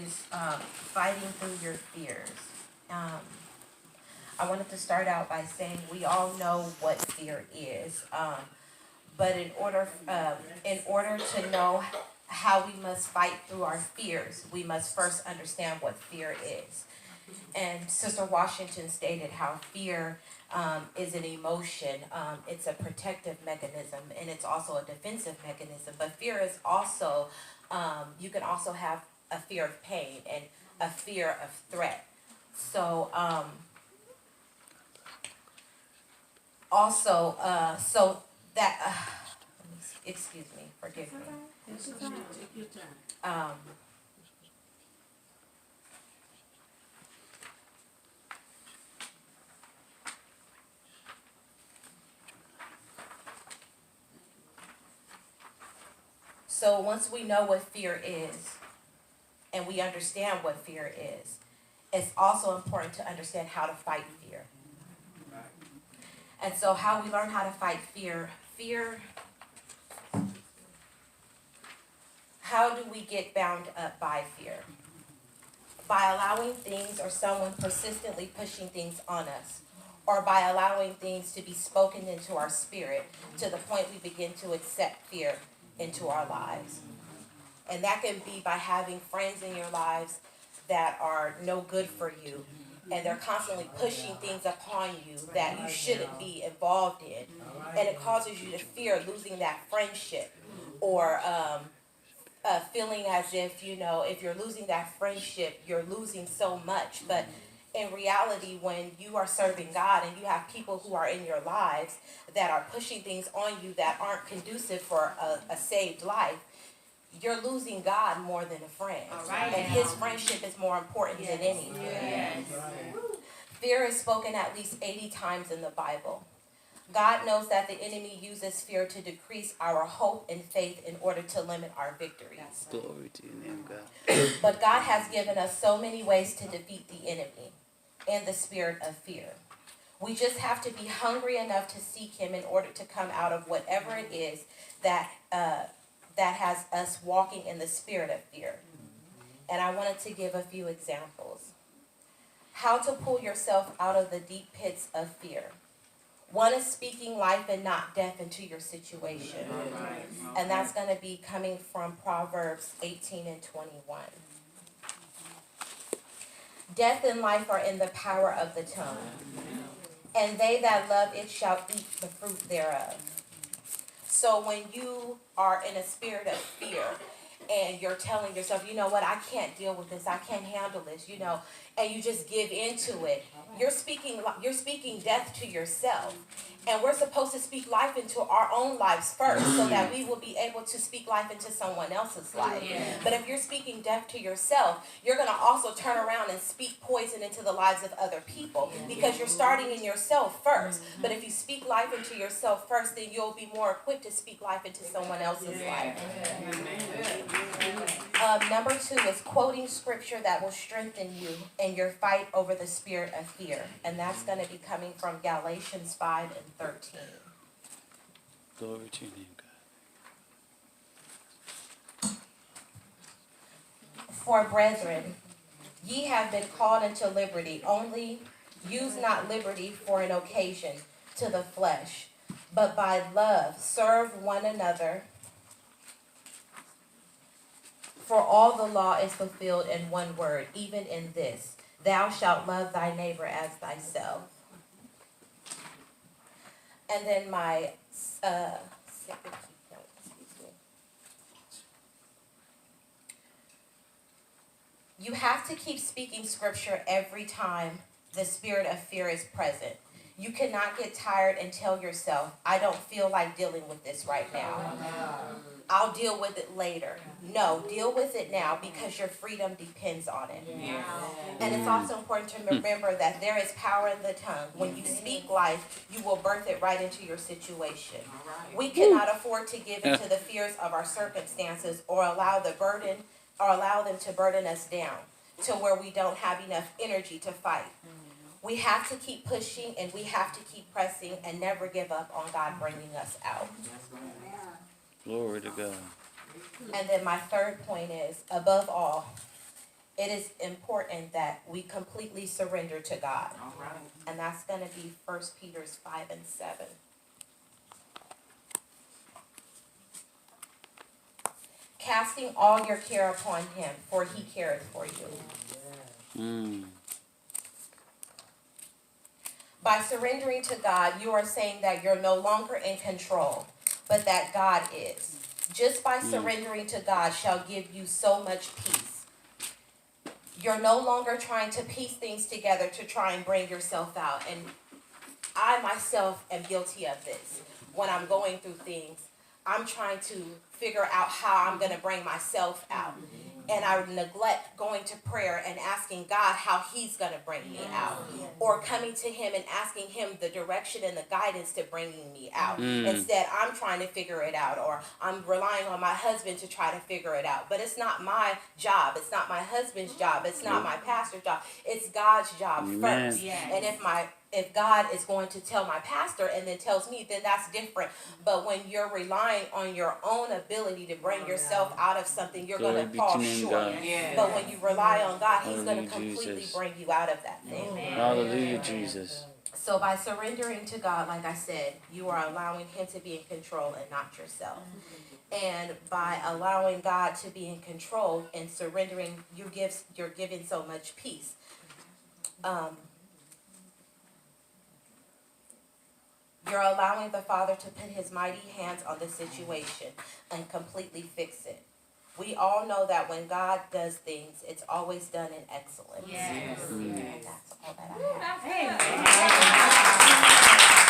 is fighting through your fears. Um, I wanted to start out by saying we all know what fear is, but in order to know how we must fight through our fears, we must first understand what fear is. And Sister Washington stated how fear is an emotion. It's a protective mechanism, and it's also a defensive mechanism. But fear is also, you can also have a fear of pain and a fear of threat. So, also, so that, excuse me, forgive me. Take your time. So once we know what fear is and we understand what fear is, it's also important to understand how to fight fear. And so how we learn how to fight fear, how do we get bound up by fear? By allowing things or someone persistently pushing things on us, or by allowing things to be spoken into our spirit to the point we begin to accept fear into our lives. And that can be by having friends in your lives that are no good for you, and they're constantly pushing things upon you that you shouldn't be involved in. And it causes you to fear losing that friendship, or feeling as if, if you're losing that friendship, you're losing so much. But in reality, when you are serving God and you have people who are in your lives that are pushing things on you that aren't conducive for a saved life, you're losing God more than a friend. Right. And his friendship is more important than any. Yes. Fear is spoken at least 80 times in the Bible. God knows that the enemy uses fear to decrease our hope and faith in order to limit our victories. Glory to your name, God. But God has given us so many ways to defeat the enemy in the spirit of fear. We just have to be hungry enough to seek him in order to come out of whatever it is that has us walking in the spirit of fear. And I wanted to give a few examples. How to pull yourself out of the deep pits of fear. One is speaking life and not death into your situation. And that's going to be coming from Proverbs 18 and 21. Death and life are in the power of the tongue, and they that love it shall eat the fruit thereof. So when you are in a spirit of fear, and you're telling yourself, you know what, I can't deal with this, I can't handle this, and you just give into it, you're speaking death to yourself. And we're supposed to speak life into our own lives first, so that we will be able to speak life into someone else's life. Yes. But if you're speaking death to yourself, you're going to also turn around and speak poison into the lives of other people, because you're starting in yourself first. But if you speak life into yourself first, then you'll be more equipped to speak life into someone else's life. Number 2 is quoting scripture that will strengthen you in your fight over the spirit of fear. And that's going to be coming from Galatians 5 and 13. Glory to your name, God. For brethren, ye have been called into liberty, only use not liberty for an occasion to the flesh, but by love serve one another. For all the law is fulfilled in one word, even in this: thou shalt love thy neighbor as thyself. And then my second key point, you have to keep speaking scripture every time the spirit of fear is present. You cannot get tired and tell yourself, I don't feel like dealing with this right now. I'll deal with it later. No, deal with it now, because your freedom depends on it. Yeah. And it's also important to remember that there is power in the tongue. When you speak life, you will birth it right into your situation. We cannot afford to give into the fears of our circumstances, or allow them to burden us down to where we don't have enough energy to fight. We have to keep pushing, and we have to keep pressing, and never give up on God bringing us out. Glory to God. And then my third point is, above all, it is important that we completely surrender to God. All right. And that's going to be 1 Peter 5 and 7. Casting all your care upon him, for he careth for you. Mm. By surrendering to God, you are saying that you're no longer in control, but that God is. Just by surrendering to God shall give you so much peace. You're no longer trying to piece things together to try and bring yourself out. And I myself am guilty of this. When I'm going through things, I'm trying to figure out how I'm going to bring myself out. And I neglect going to prayer and asking God how he's going to bring me out. Or coming to him and asking him the direction and the guidance to bringing me out. Instead, I'm trying to figure it out. Or I'm relying on my husband to try to figure it out. But it's not my job. It's not my husband's job. It's not my pastor's job. It's God's job Amen. first. And if God is going to tell my pastor and then tells me, then that's different. But when you're relying on your own ability to bring yourself out of something, you're Glory going to be fall to your name, short. God. Yeah. But when you rely on God, he's going to Hallelujah, completely Jesus. bring you out of that thing. Hallelujah, Jesus. So by surrendering to God, like I said, you are allowing him to be in control and not yourself. And by allowing God to be in control and surrendering, you're giving so much peace. You're allowing the Father to put his mighty hands on the situation and completely fix it. We all know that when God does things, it's always done in excellence. Yes. And that's all that I have.